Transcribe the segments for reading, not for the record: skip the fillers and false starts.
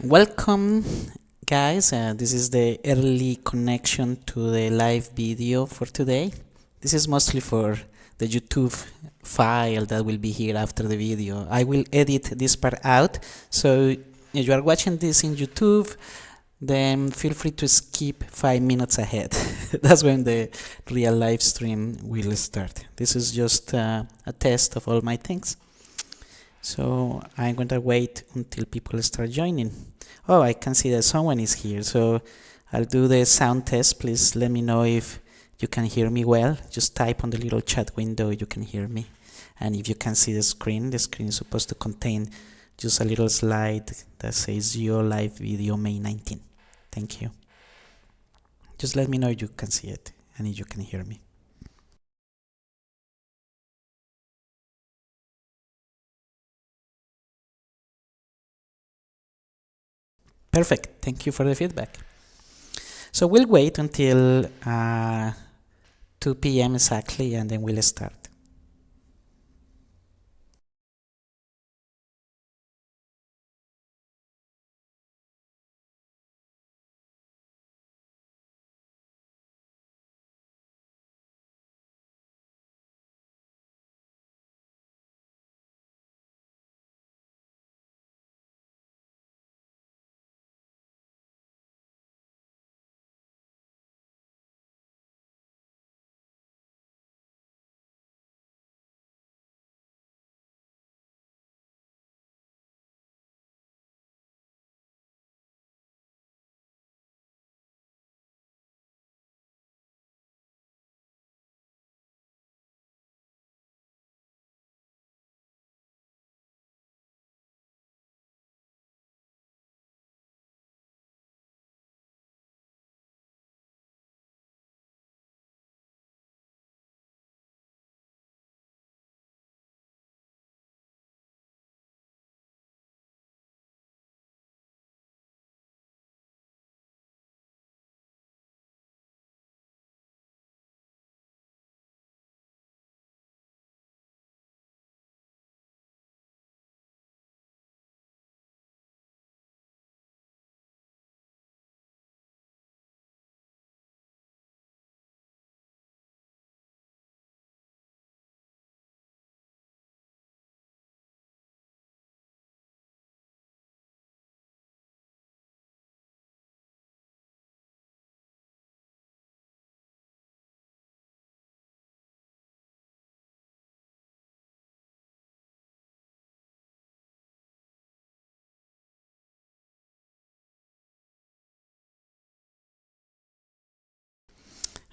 Welcome guys, this is the early connection to the live video for today. This is mostly for the YouTube file that will be here after the video. I will edit this part out, so if you are watching this in YouTube, then feel free to skip 5 minutes ahead. That's when the real live stream will start. This is just a test of all my things. So I'm going to wait until people start joining. Oh, I can see that someone is here, so I'll do the sound test. Please let me know if you can hear me well. Just type on the little chat window you can hear me. And if you can see the screen is supposed to contain just a little slide that says your live video May 19. Thank you. Just let me know if you can see it and if you can hear me. Perfect, thank you for the feedback. So we'll wait until 2 p.m. exactly, and then we'll start.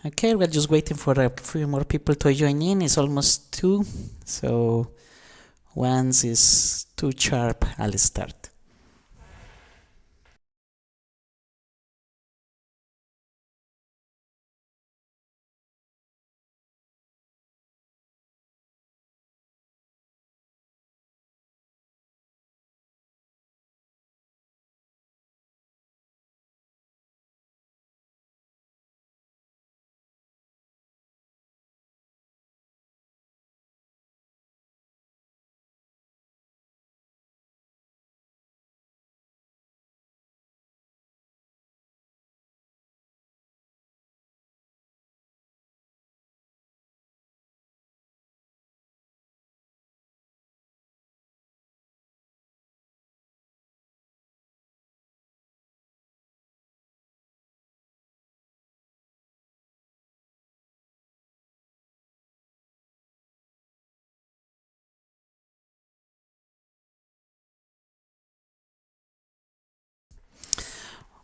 Okay, we're just waiting for a few more people to join in. It's almost 2, so once it's 2 sharp, I'll start.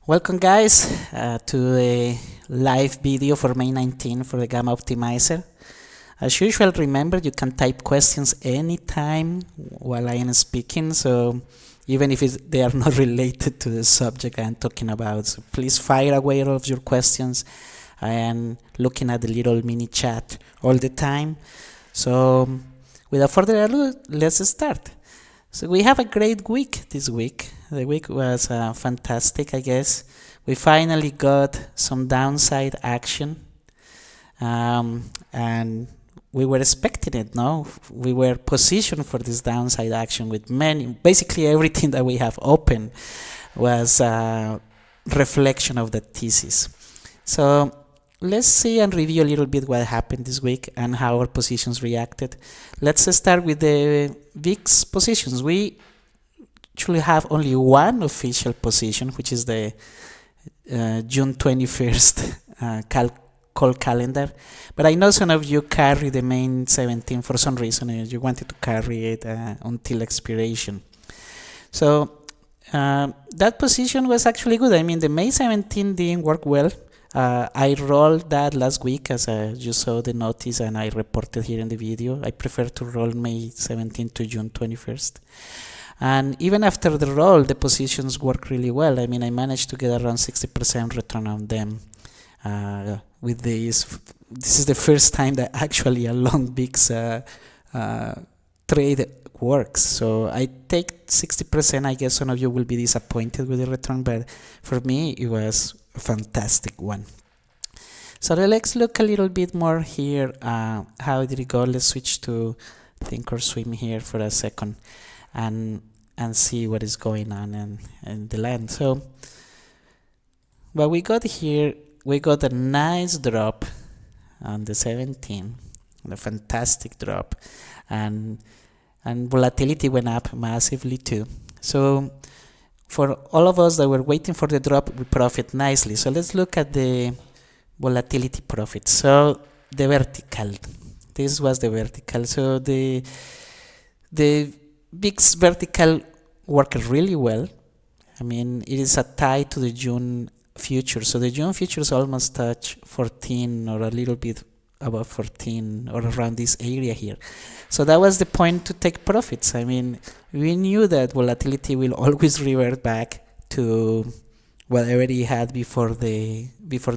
Welcome guys to the live video for May 19 for the Gamma Optimizer. As usual, remember you can type questions anytime while I am speaking, so even if they are not related to the subject I am talking about. So please fire away all of your questions. I am looking at the little mini chat all the time. So without further ado, let's start. So we have a great week this week. The week was fantastic, I guess. We finally got some downside action, and we were expecting it, no? We were positioned for this downside action with basically everything that we have open. was a reflection of that thesis. So let's see and review a little bit what happened this week and how our positions reacted. Let's start with the VIX positions. We actually have only one official position, which is the June 21st call calendar, but I know some of you carry the May19 for some reason. You wanted to carry it until expiration. So that position was actually good. I mean, the May19 didn't work well. I rolled that last week, as you saw the notice and I reported here in the video. I prefer to roll May 17 to June 21st. And even after the roll, the positions work really well. I mean, I managed to get around 60% return on them with this. This is the first time that actually a long VIX trade works. So I take 60%. I guess some of you will be disappointed with the return, but for me, it was a fantastic one. So let's look a little bit more here. How did it go? Let's switch to Thinkorswim here for a second and see what is going on in the land. So what we got here, we got a nice drop on the 17, a fantastic drop, and volatility went up massively too. So for all of us that were waiting for the drop, we profit nicely. So let's look at the volatility profit. So the vertical, this was the vertical. So the VIX vertical worked really well. I mean, it is a tie to the June future. So the June futures almost touch 14 or a little bit above 14 or around this area here. So that was the point to take profits. I mean, we knew that volatility will always revert back to whatever it had before the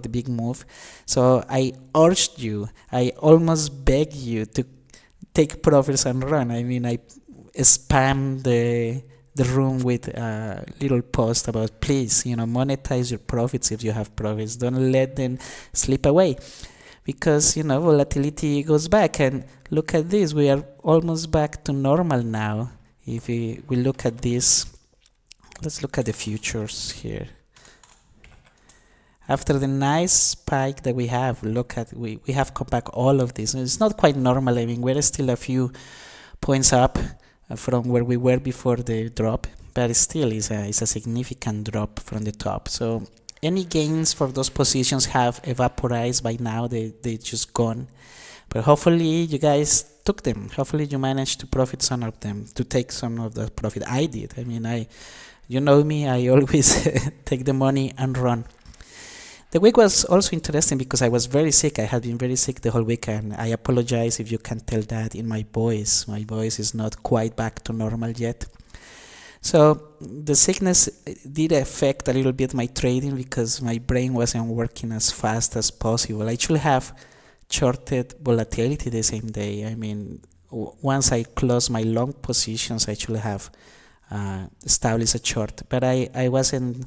big move. So I urged you, I almost begged you to take profits and run. I mean, I spammed the room with a little post about, please, monetize your profits if you have profits. Don't let them slip away, because volatility goes back. And look at this, we are almost back to normal now. If we look at this, let's look at the futures here. After the nice spike that we have, look at we have come back all of this. It's not quite normal. I mean, we're still a few points up from where we were before the drop, but still is a significant drop from the top. So any gains for those positions have evaporized by now. They just gone. But hopefully you guys took them. Hopefully you managed to profit some of them, to take some of the profit. I did. I mean, you know me, I always take the money and run. The week was also interesting because I was very sick. I had been very sick the whole week, and I apologize if you can tell that in my voice. My voice is not quite back to normal yet. So the sickness did affect a little bit my trading because my brain wasn't working as fast as possible. I should have shorted volatility the same day. I mean, once I closed my long positions, I should have established a short, but I wasn't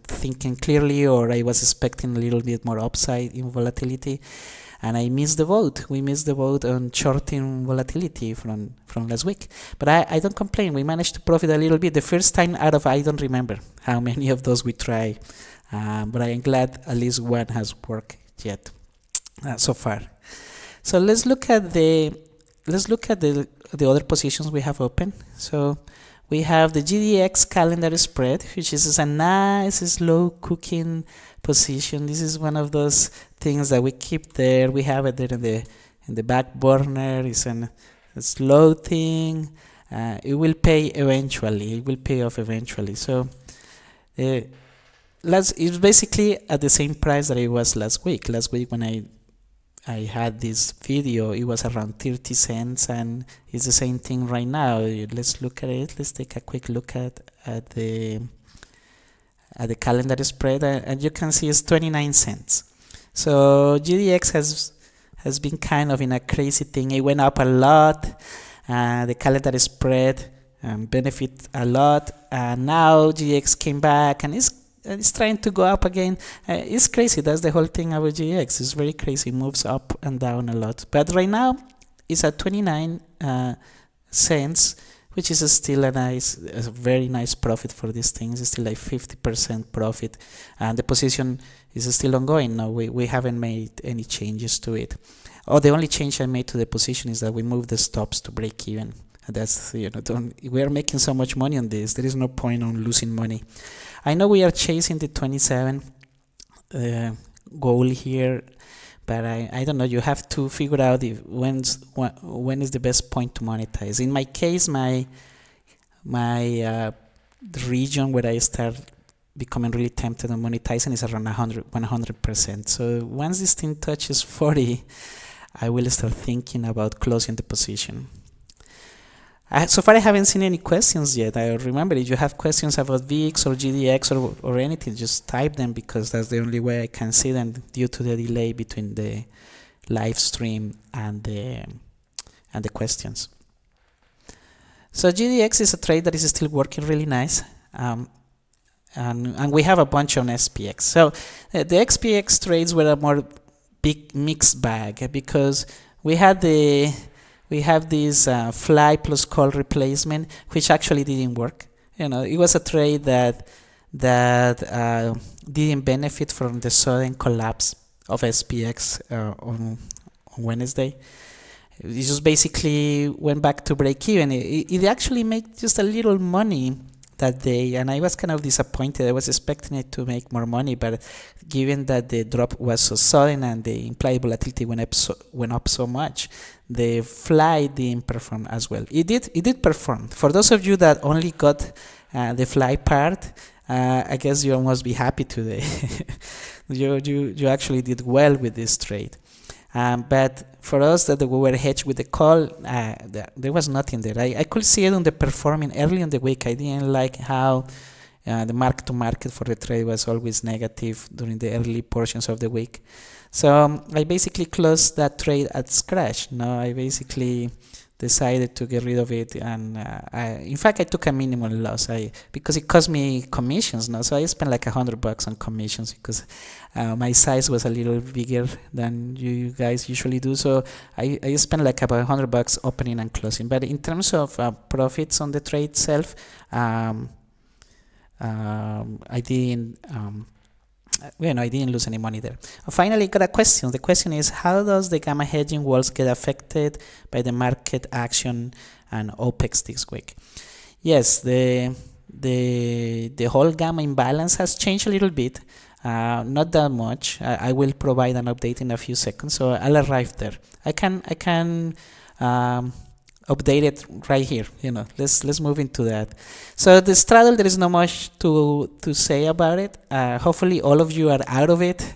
thinking clearly, or I was expecting a little bit more upside in volatility, and I missed the boat. We missed the boat on shorting volatility from last week. But I don't complain. We managed to profit a little bit. The first time out of, I don't remember how many of those we try, but I am glad at least one has worked yet so far. So let's look at the other positions we have open. So we have the GDX calendar spread, which is a nice slow cooking position. This is one of those things that we keep there. We have it there in the back burner. It's a slow thing. It will pay eventually. It will pay off eventually. So it's basically at the same price that it was last week. Last week when I had this video, it was around 30 cents, and it's the same thing right now. Let's look at it. Let's take a quick look at the calendar spread, and you can see it's 29 cents. So GDX has been kind of in a crazy thing. It went up a lot. The calendar spread benefit a lot, and now GDX came back and it's trying to go up again. It's crazy. That's the whole thing about GX. It's very crazy. It moves up and down a lot. But right now, it's at 29 cents, which is still a very nice profit for these things. It's still like 50% profit, and the position is still ongoing. No, we haven't made any changes to it. Oh, the only change I made to the position is that we moved the stops to break even. And that's, we are making so much money on this. There is no point on losing money. I know we are chasing the 27 goal here, but I don't know. You have to figure out when is the best point to monetize. In my case, my region where I start becoming really tempted on monetizing is around 100%. So once this thing touches 40, I will start thinking about closing the position. So far I haven't seen any questions yet. I remember, if you have questions about VX or GDX or anything, just type them, because that's the only way I can see them due to the delay between the live stream and the questions. So GDX is a trade that is still working really nice. And we have a bunch on SPX. So the XPX trades were a more big mixed bag, because we have this fly plus call replacement, which actually didn't work. It was a trade that didn't benefit from the sudden collapse of SPX on Wednesday. It just basically went back to break even. It actually made just a little money that day, and I was kind of disappointed. I was expecting it to make more money, but given that the drop was so sudden and the implied volatility went up so much, the fly didn't perform as well. It did perform. For those of you that only got the fly part, I guess you must be happy today. you actually did well with this trade. But for us that we were hedged with the call, there was nothing there. I could see it on the performing early in the week. I didn't like how the mark to market for the trade was always negative during the early portions of the week. So I basically closed that trade at scratch. I basically decided to get rid of it, and in fact I took a minimal loss because it cost me commissions. So I spent like $100 on commissions, because my size was a little bigger than you guys usually do. So I spent like about $100 opening and closing. But in terms of profits on the trade itself, I didn't lose any money there. Finally, got a question. The question is, how does the gamma hedging walls get affected by the market action and OPEX this week? Yes, the whole gamma imbalance has changed a little bit. Not that much. I will provide an update in a few seconds, so I'll arrive there. I can update it right here. Let's move into that. So the straddle, there is not much to say about it. Hopefully all of you are out of it.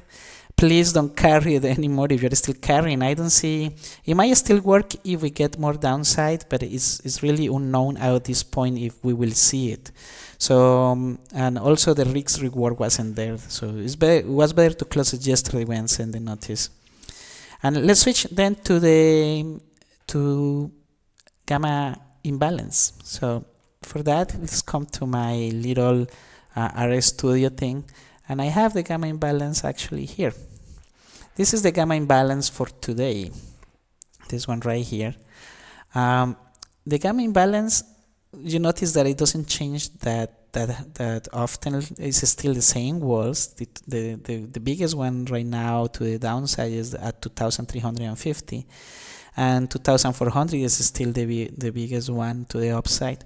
Please don't carry it anymore if you're still carrying. I don't see, it might still work if we get more downside, but it's really unknown at this point if we will see it. So and also the risk reward wasn't there, so it was better to close it yesterday when I sent the notice. And let's switch then to gamma imbalance. So for that, let's come to my little RS Studio thing, and I have the gamma imbalance actually here. This is the gamma imbalance for today, this one right here. The gamma imbalance, you notice that it doesn't change that often. It's still the same walls. The biggest one right now to the downside is at 2,350. And 2,400 is still the biggest one to the upside.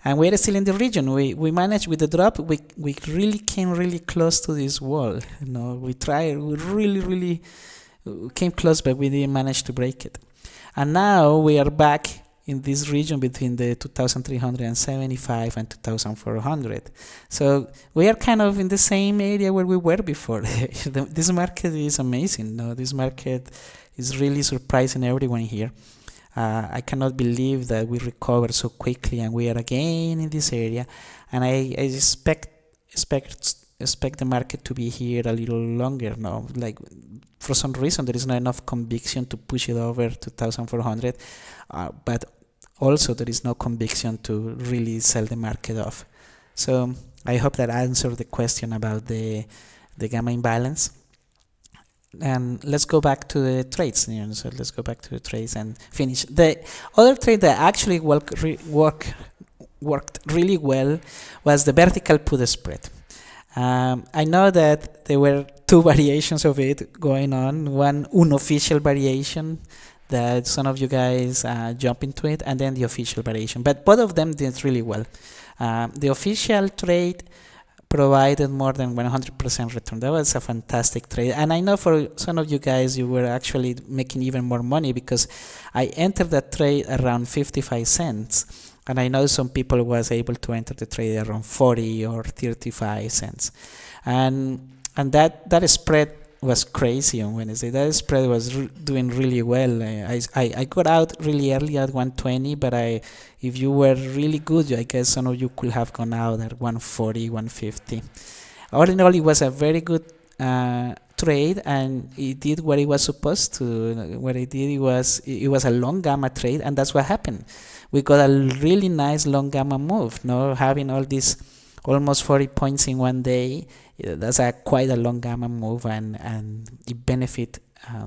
And we're still in the region. We managed with the drop. We really came really close to this wall. We really came close, but we didn't manage to break it. And now we are back in this region between the 2,375 and 2,400. So we are kind of in the same area where we were before. This market is amazing. This market is really surprising everyone here. I cannot believe that we recovered so quickly and we are again in this area. And I expect the market to be here a little longer now. Like, for some reason there is not enough conviction to push it over 2,400, but also there is no conviction to really sell the market off. So I hope that answered the question about the gamma imbalance. and let's go back to the trades. So let's go back to the trades and finish. The other trade that actually worked really well was the vertical put spread. I know that there were two variations of it going on. One unofficial variation that some of you guys jump into it, and then the official variation. But both of them did really well. The official trade provided more than 100% return. That was a fantastic trade, and I know for some of you guys you were actually making even more money, because I entered that trade around 55 cents, and I know some people was able to enter the trade around 40 or 35 cents, and that spread was crazy on Wednesday. That spread was doing really well. I got out really early at 120, but if you were really good, I guess some of you could have gone out at 140, 150. All in all, it was a very good trade, and it did what it was supposed to. What it did, it was a long gamma trade, and that's what happened. We got a really nice long gamma move. Having all these almost 40 points in one day, that's quite a long gamma move, and it benefit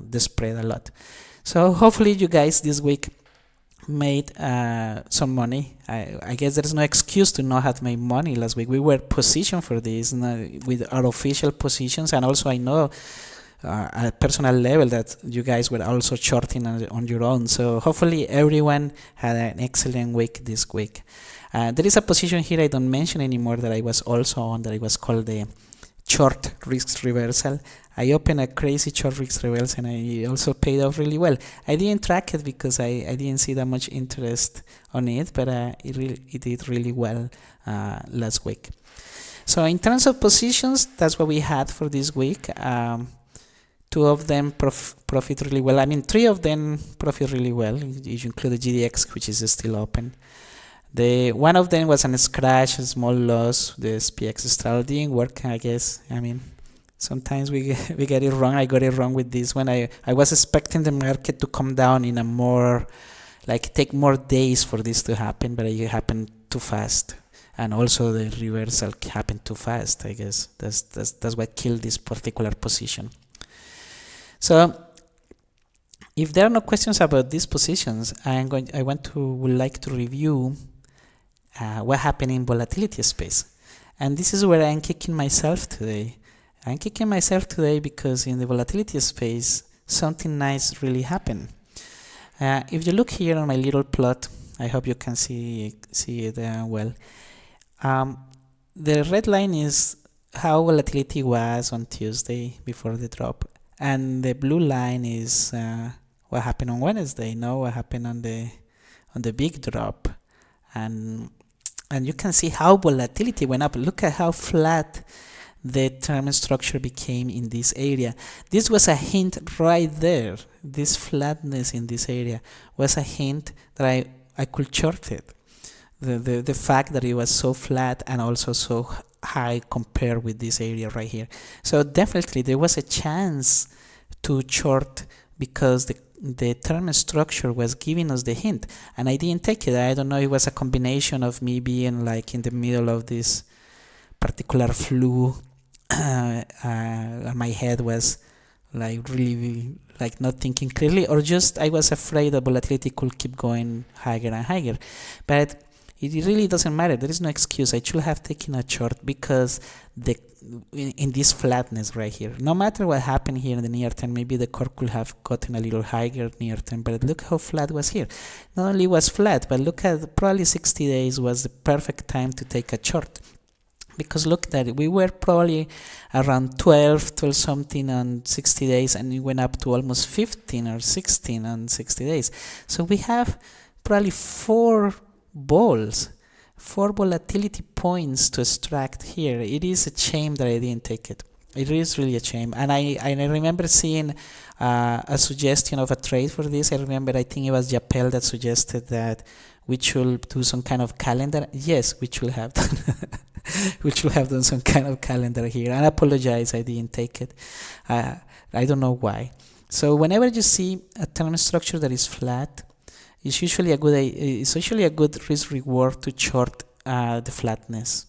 the spread a lot. So hopefully you guys this week made some money. I guess there's no excuse to not have made money last week. We were positioned for this with our official positions, and also I know at a personal level that you guys were also shorting on your own. So hopefully everyone had an excellent week this week. There is a position here I don't mention anymore that I was also on, that it was called the short risk reversal. I opened a crazy short risk reversal, and I also paid off really well. I didn't track it because I didn't see that much interest on it, but it did really well last week. So in terms of positions, that's what we had for this week. Two of them profit really well. I mean, three of them profit really well, if you include the GDX, which is still open. One of them was a scratch, a small loss. The SPX strategy didn't work, I guess. I mean, sometimes we get it wrong. I got it wrong with this one. I was expecting the market to come down in a more, take more days for this to happen, but it happened too fast. And also the reversal happened too fast, I guess. That's what killed this particular position. So if there are no questions about these positions, would like to review what happened in volatility space. And this is where I'm kicking myself today. I'm kicking myself today because in the volatility space, something nice really happened. If you look here on my little plot, I hope you can see it well. The red line is how volatility was on Tuesday before the drop, and the blue line is what happened on Wednesday. What happened on the big drop, and you can see how volatility went up. Look at how flat the term structure became in this area. This was a hint right there. This flatness in this area was a hint that I could short it. The fact that it was so flat and also so high compared with this area right here. So definitely there was a chance to short because the term structure was giving us the hint, and I didn't take it. I don't know, it was a combination of me being in the middle of this particular flu. My head was really not thinking clearly, or just I was afraid that volatility could keep going higher and higher. But it really doesn't matter. There is no excuse. I should have taken a short because in this flatness right here, no matter what happened here in the near term, maybe the core could have gotten a little higher near term, but look how flat was here. Not only was flat, but look at probably 60 days was the perfect time to take a short. Because look at it, we were probably around 12 something on 60 days, and it went up to almost 15 or 16 on 60 days. So we have probably four volatility points to extract here. It is a shame that I didn't take it. It is really a shame. And I remember seeing a suggestion of a trade for this. I think it was Japel that suggested that we should do some kind of calendar. Yes, we should have done we should have done some kind of calendar here. And I apologize, I didn't take it. I don't know why. So whenever you see a term structure that is flat, it's usually a good risk reward to short the flatness.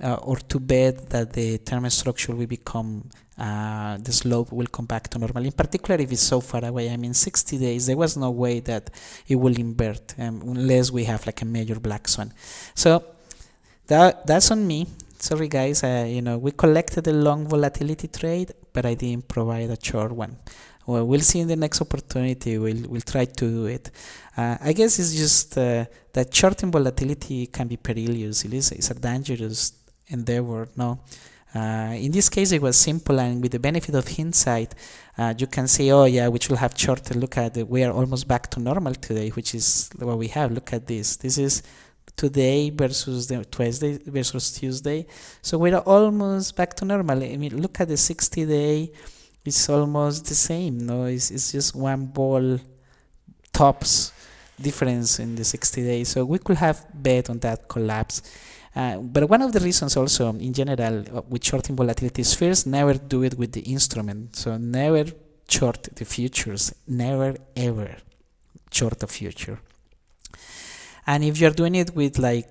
or to bet that the term structure will become the slope will come back to normal, in particular if it's so far away. I mean, 60 days, there was no way that it will invert unless we have like a major black swan. So that's on me. Sorry guys, we collected a long volatility trade, but I didn't provide a short one. Well, we'll see in the next opportunity. We'll try to do it. I guess it's just that shorting volatility can be perilous. It's a dangerous endeavor. No, in this case it was simple, and with the benefit of hindsight, you can say, oh yeah, we should have shorted. Look at it. We are almost back to normal today, which is what we have. Look at this. This is today versus the Tuesday versus Tuesday. So we're almost back to normal. I mean, look at the 60-day. It's almost the same. No, it's just one ball tops difference in the 60 days. So we could have bet on that collapse. But one of the reasons also in general with shorting volatility is, first, never do it with the instrument. So never short the futures. Never ever short a future. And if you're doing it with like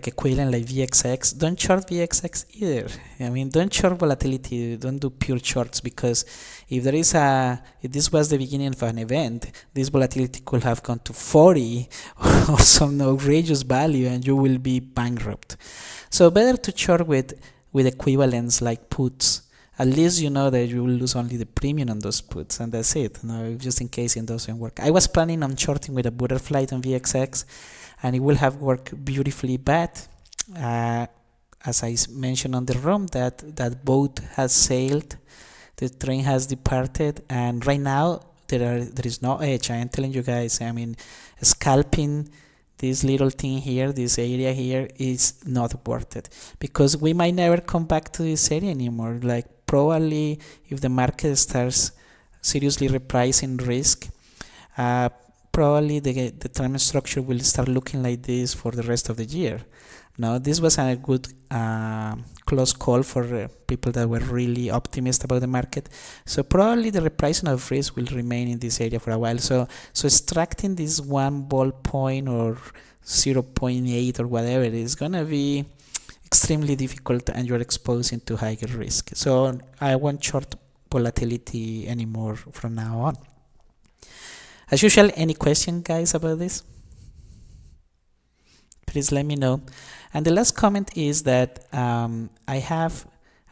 equivalent like VXX, don't short VXX either. I mean, don't short volatility, don't do pure shorts, because if this was the beginning of an event, this volatility could have gone to 40 or some outrageous value and you will be bankrupt. So better to short with equivalents like puts. At least you know that you will lose only the premium on those puts, and that's it. Just in case it doesn't work. I was planning on shorting with a butterfly on VXX, and it will have worked beautifully, but as I mentioned on the room, that boat has sailed, the train has departed, and right now there is no edge. I am telling you guys, I mean, scalping this little thing here, this area here, is not worth it, because we might never come back to this area anymore. Like, probably if the market starts seriously repricing risk, probably the term structure will start looking like this for the rest of the year. Now, this was a good close call for people that were really optimistic about the market. So probably the repricing of risk will remain in this area for a while. So extracting this one ball point or 0.8 or whatever is gonna be extremely difficult, and you're exposing to higher risk. So I won't short volatility anymore from now on. As usual, any question, guys, about this? Please let me know. And the last comment is that I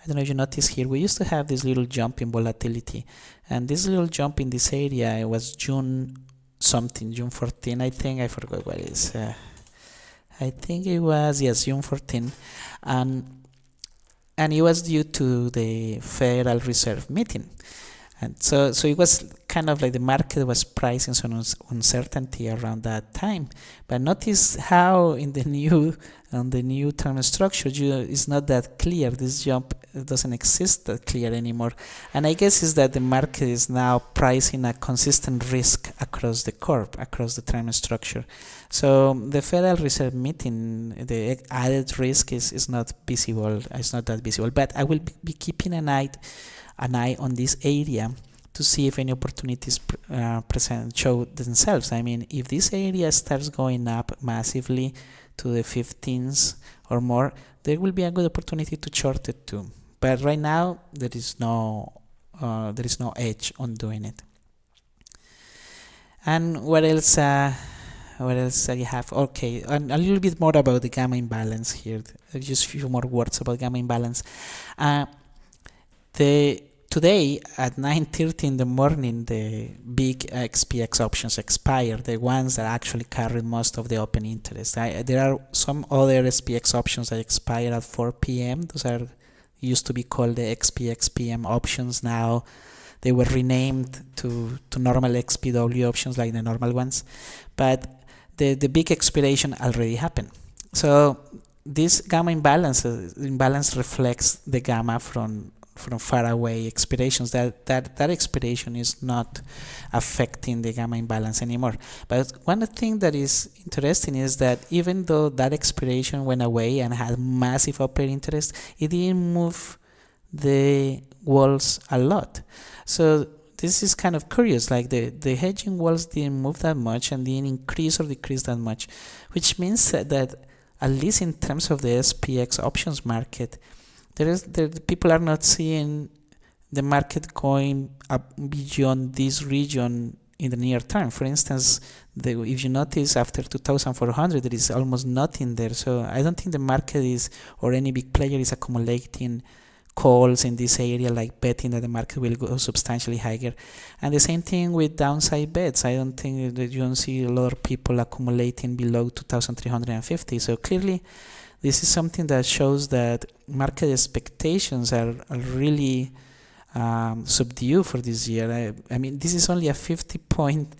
don't know if you notice here, we used to have this little jump in volatility, and this little jump in this area, it was June 14, I think. I forgot what it is. I think it was, yes, June 14, and it was due to the Federal Reserve meeting. And so it was kind of like the market was pricing some uncertainty around that time. But notice how in the new term structure, it's not that clear. This jump doesn't exist that clear anymore. And I guess is that the market is now pricing a consistent risk across the curve, across the term structure. So the Federal Reserve meeting, the added risk is not visible. It's not that visible. But I will be keeping an eye on this area to see if any opportunities show themselves. I mean, if this area starts going up massively to the 15s or more, there will be a good opportunity to short it too. But right now there is no edge on doing it. And what else I have? Okay, and a little bit more about the gamma imbalance here. Just a few more words about gamma imbalance. Today at 9:30 in the morning, the big XPX options expire, the ones that actually carry most of the open interest. There are some other SPX options that expire at 4 p.m. Those are used to be called the XPX PM options. Now they were renamed to normal XPW options, like the normal ones. But the big expiration already happened. So this gamma imbalance reflects the gamma from far away expirations. That expiration is not affecting the gamma imbalance anymore. But one thing that is interesting is that even though that expiration went away and had massive open interest, it didn't move the walls a lot. So this is kind of curious, like the hedging walls didn't move that much and didn't increase or decrease that much, which means that at least in terms of the SPX options market, people are not seeing the market going up beyond this region in the near term. For instance, if you notice, after 2,400 there is almost nothing there. So I don't think the market is, or any big player is accumulating calls in this area, like betting that the market will go substantially higher. And the same thing with downside bets. I don't think that you don't see a lot of people accumulating below 2,350. So clearly this is something that shows that market expectations are really subdued for this year. I mean, this is only a 50-point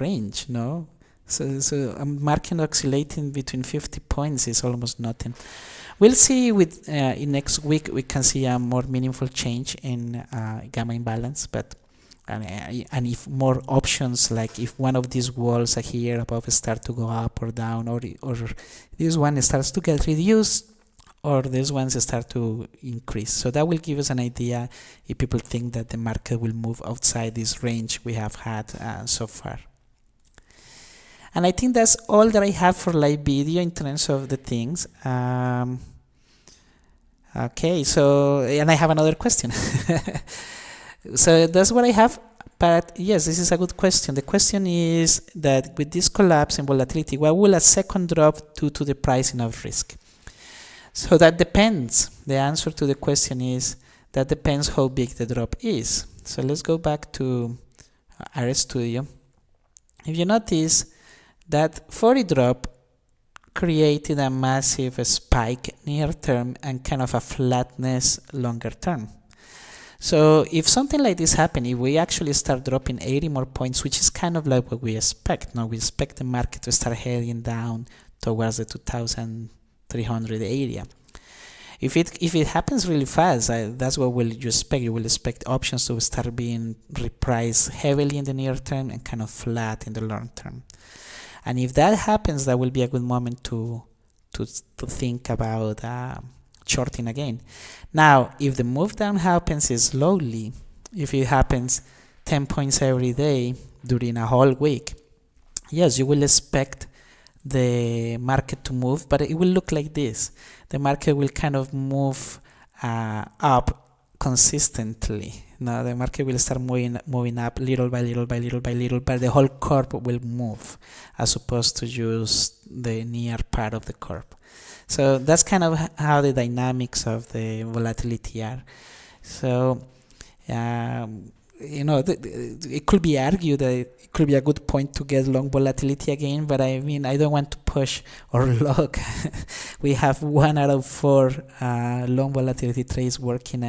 range, no? So a market oscillating between 50 points is almost nothing. We'll see with in next week we can see a more meaningful change in gamma imbalance, but and if more options, like if one of these walls here above start to go up or down, or this one starts to get reduced, or these ones start to increase. So that will give us an idea if people think that the market will move outside this range we have had so far. And I think that's all that I have for live video in terms of the things. Okay, so, and I have another question. So that's what I have. But yes, this is a good question. The question is that with this collapse in volatility, what will a second drop do to the pricing of risk? So that depends. The answer to the question is that depends how big the drop is. So let's go back to our studio. If you notice, that 40 drop created a massive spike near term and kind of a flatness longer term. So if something like this happens, if we actually start dropping 80 more points, which is kind of like what we expect, now we expect the market to start heading down towards the 2,300 area. If it happens really fast, that's what you expect. You will expect options to start being repriced heavily in the near term and kind of flat in the long term. And if that happens, that will be a good moment to think about shorting again. Now, if the move down happens slowly, if it happens 10 points every day during a whole week, yes, you will expect the market to move, but it will look like this. The market will kind of move up consistently. Now the market will start moving up little by little, but the whole curve will move, as opposed to just the near part of the curve. So that's kind of how the dynamics of the volatility are. So it could be argued that it could be a good point to get long volatility again, but I mean, I don't want to push or lock. We have 1 out of 4 long volatility trades working,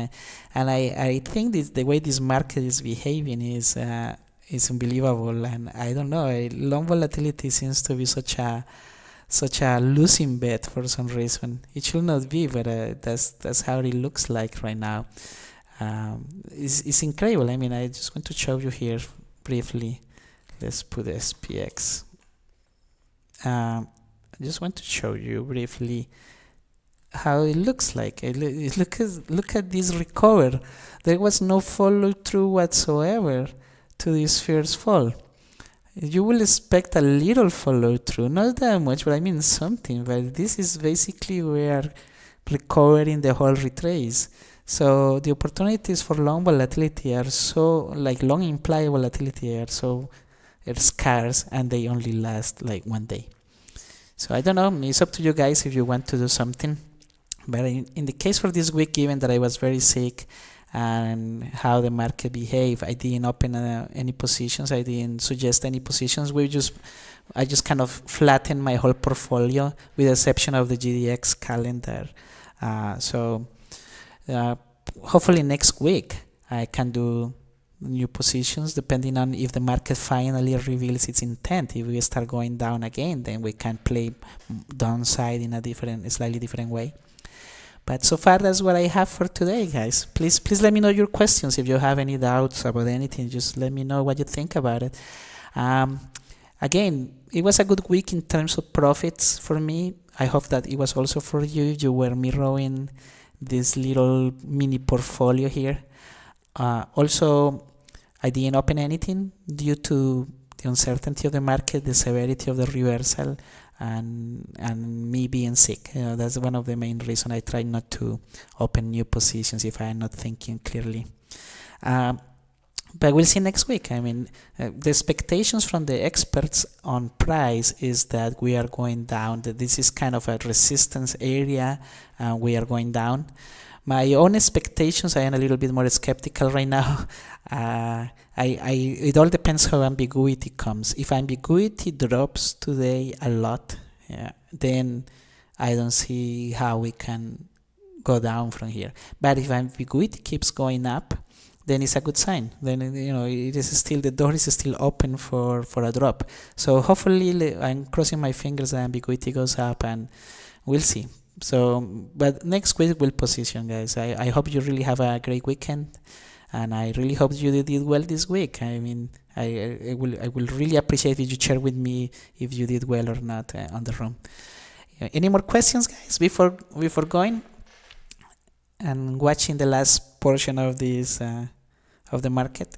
and I think the way this market is behaving is unbelievable, and I don't know. Long volatility seems to be such a losing bet for some reason. It should not be, but that's how it looks like right now. It's incredible. I mean, I just want to show you here briefly. Let's put SPX. I just want to show you briefly how it looks like. Look at this recover. There was no follow through whatsoever to this first fall. You will expect a little follow through, not that much, but I mean something. But this is basically where recovering the whole retrace. So the opportunities for long volatility are so, like long implied volatility are scarce, and they only last like 1 day. So I don't know, it's up to you guys if you want to do something. But in the case for this week, given that I was very sick and how the market behaved, I didn't open any positions. I didn't suggest any positions. I just kind of flattened my whole portfolio, with the exception of the GDX calendar. Hopefully next week I can do new positions, depending on if the market finally reveals its intent. If we start going down again, then we can play downside in a slightly different way. But so far, that's what I have for today, guys. Please let me know your questions. If you have any doubts about anything, just let me know what you think about it. Again, it was a good week in terms of profits for me. I hope that it was also for you. You were mirroring this little mini portfolio here. Also, I didn't open anything due to the uncertainty of the market, the severity of the reversal, and me being sick. That's one of the main reasons I try not to open new positions if I am not thinking clearly. But we'll see next week. I mean, the expectations from the experts on price is that we are going down, that this is kind of a resistance area, and we are going down. My own expectations, I am a little bit more skeptical right now. It all depends how ambiguity comes. If ambiguity drops today a lot, then I don't see how we can go down from here. But if ambiguity keeps going up, then it's a good sign. Then it is still, the door is still open for a drop. So hopefully, I'm crossing my fingers that ambiguity goes up, and we'll see. So, but next week we'll position, guys. I hope you really have a great weekend, and I really hope you did well this week. I mean, I will really appreciate if you share with me if you did well or not on the room. Any more questions, guys, before going and watching the last portion of this of the market?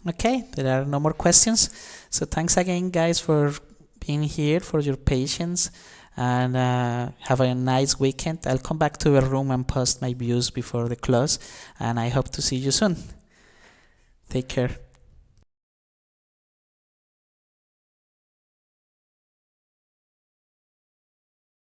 Okay, there are no more questions. So thanks again, guys, for being here, for your patience, and have a nice weekend. I'll come back to the room and post my views before the close, and I hope to see you soon. Take care.